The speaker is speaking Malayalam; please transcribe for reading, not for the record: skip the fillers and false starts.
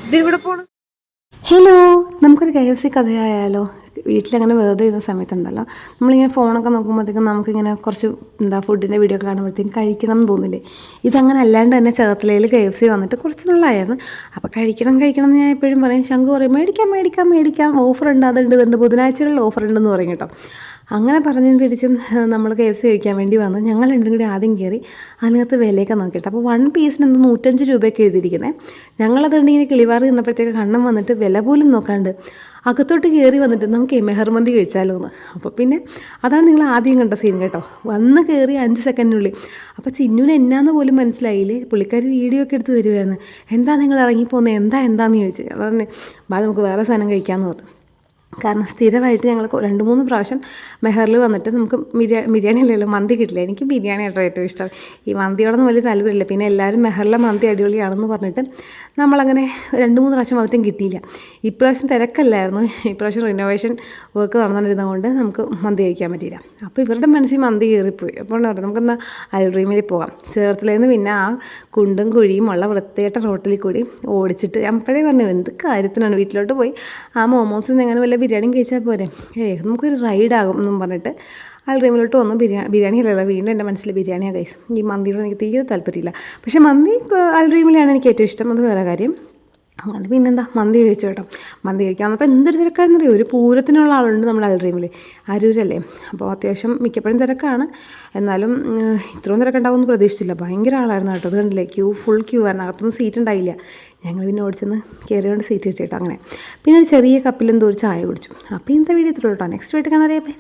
ഇതിവിടെ പോണം. ഹലോ, നമുക്കൊരു KFC കഥയായാലോ? വീട്ടിലങ്ങനെ വെറുതെ ഇരുന്ന സമയത്തുണ്ടല്ലോ, നമ്മളിങ്ങനെ ഫോണൊക്കെ നോക്കുമ്പോഴത്തേക്കും നമുക്കിങ്ങനെ കുറച്ച് ഫുഡിൻ്റെ വീഡിയോ ഒക്കെ കാണുമ്പോഴത്തേക്കും കഴിക്കണം എന്ന് തോന്നില്ലേ? ഇതങ്ങനെ അല്ലാണ്ട് തന്നെ ചേർത്തലയിൽ KFC വന്നിട്ട് കുറച്ച് നാളായിരുന്നു. അപ്പോൾ കഴിക്കണം എന്ന് ഞാൻ എപ്പോഴും പറയും. ശംഖു പറയും മേടിക്കാം, ഓഫറുണ്ട്, അതുണ്ട് ബുധനാഴ്ചകളിൽ ഓഫറുണ്ടെന്ന് പറയും കേട്ടോ. അങ്ങനെ പറഞ്ഞും തിരിച്ചും നമ്മൾ KFC കഴിക്കാൻ വേണ്ടി വന്ന് ഞങ്ങൾ രണ്ടും കൂടി ആദ്യം കയറി അതിനകത്ത് വിലയൊക്കെ നോക്കിയിട്ട്, അപ്പോൾ 1 പീസിന് 105 രൂപയൊക്കെ എഴുതിയിരിക്കുന്നത്. ഞങ്ങളതുകൊണ്ട് ഇങ്ങനെ കിളിവാറ് നിന്നപ്പോഴത്തേക്ക് കണ്ണം വന്നിട്ട് വില പോലും നോക്കാണ്ട് അകത്തോട്ട് കയറി വന്നിട്ട് നമുക്ക് മെഹർമന്തി കഴിച്ചാലോ എന്ന്. അപ്പോൾ പിന്നെ അതാണ് നിങ്ങൾ ആദ്യം കണ്ട സീൻ കേട്ടോ. വന്ന് കയറി 5 സെക്കൻഡിനുള്ളിൽ അപ്പോൾ ചിന്നുവിന് എന്നാന്ന് പോലും മനസ്സിലായില്ലേ. പുള്ളിക്കാരി വീഡിയോ ഒക്കെ എടുത്ത് വരുമായിരുന്നു. എന്താ നിങ്ങൾ ഇറങ്ങിപ്പോകുന്നത്, എന്താണെന്ന് ചോദിച്ചു. അതന്നെ നമുക്ക് വേറെ സാധനം കഴിക്കാമെന്ന് പറഞ്ഞു. കാരണം സ്ഥിരമായിട്ട് ഞങ്ങൾ 2-3 പ്രാവശ്യം മെഹറിൽ വന്നിട്ട് നമുക്ക് ബിരിയാണി അല്ലല്ലോ, മന്തി കിട്ടില്ല. എനിക്ക് ബിരിയാണി കേട്ടോ ഏറ്റവും ഇഷ്ടം. ഈ മന്തിയോടൊന്നും വലിയ താല്പര്യമില്ല. പിന്നെ എല്ലാവരും മെഹറിലെ മന്തി അടിപൊളിയാണെന്ന് പറഞ്ഞിട്ട് നമ്മളങ്ങനെ 2-3 പ്രാവശ്യം വന്നിട്ടും കിട്ടിയില്ല. ഇപ്രാവശ്യം തിരക്കല്ലായിരുന്നു. ഇപ്രാവശ്യം റിനോവേഷൻ വർക്ക് നടന്നിരുന്നതുകൊണ്ട് നമുക്ക് മന്തി കഴിക്കാൻ പറ്റിയില്ല. അപ്പോൾ ഇവരുടെ മനസ്സിൽ മന്തി കയറിപ്പോയി. അപ്പോൾ പറഞ്ഞു നമുക്കെന്നാൽ അൽറീമിൽ പോകാം. ചേർത്തലയിൽ നിന്ന് പിന്നെ ആ കുണ്ടും കുഴിയും ഉള്ള വൃത്തികെട്ട റോട്ടിൽ കൂടി ഓടിച്ചിട്ട് ഞാൻ അപ്പോഴേ പറഞ്ഞു എന്ത് കാര്യത്തിനാണ്, വീട്ടിലോട്ട് പോയി ആ മോമോസിൽ നിന്ന് എങ്ങനെ വല്ല ബിരിയാണിയും കഴിച്ചാൽ പോരെ, നമുക്കൊരു റൈഡാകും എന്നും പറഞ്ഞിട്ട് അൽറീമിലോട്ട് വന്നു. ബിരിയാണി അല്ലല്ലോ, വീണ്ടും എൻ്റെ മനസ്സിൽ ബിരിയാണിയാണ് കഴിച്ചു. ഈ മന്തിയോട് എനിക്ക് തീരെ താല്പര്യമില്ല. പക്ഷേ മന്തി അൽറീമിലാണ് എനിക്ക് ഏറ്റവും ഇഷ്ടം, അത് വേറെ കാര്യം. അങ്ങനെ പിന്നെന്താ മന്തി കഴിച്ചു കേട്ടോ. മന്തി കഴിക്കാൻ വന്നപ്പോൾ എന്തൊരു തിരക്കാണെന്നറിയോ. ഒരു പൂരത്തിനുള്ള ആളുണ്ട് നമ്മൾ അൽറീമിൽ, അരൂരല്ലേ. അപ്പോൾ അത്യാവശ്യം മിക്കപ്പോഴും തിരക്കാണ്. എന്നാലും ഇത്രയും തിരക്കുണ്ടാവുമെന്ന് പ്രതീക്ഷിച്ചില്ല. ഭയങ്കര ആളായിരുന്നു കേട്ടോ. അത് കണ്ടില്ലേ, ഫുൾ ക്യൂ ആയിരുന്നു. അകത്തൊന്നും സീറ്റ് ഉണ്ടായില്ല. ഞങ്ങൾ പിന്നെ ഓടിച്ചെന്ന് കയറിയോണ്ട് സീറ്റ് കിട്ടി കേട്ടോ. അങ്ങനെ പിന്നെ ഒരു ചെറിയ കപ്പിൽ എന്തോ ഒരു ചായ കുടിച്ചു. അപ്പോൾ ഇന്നത്തെ വീഡിയോ ഇത്രയുള്ളൂ കേട്ടോ. നെക്സ്റ്റ് വീട്ടിൽ കാണാൻ ബൈ.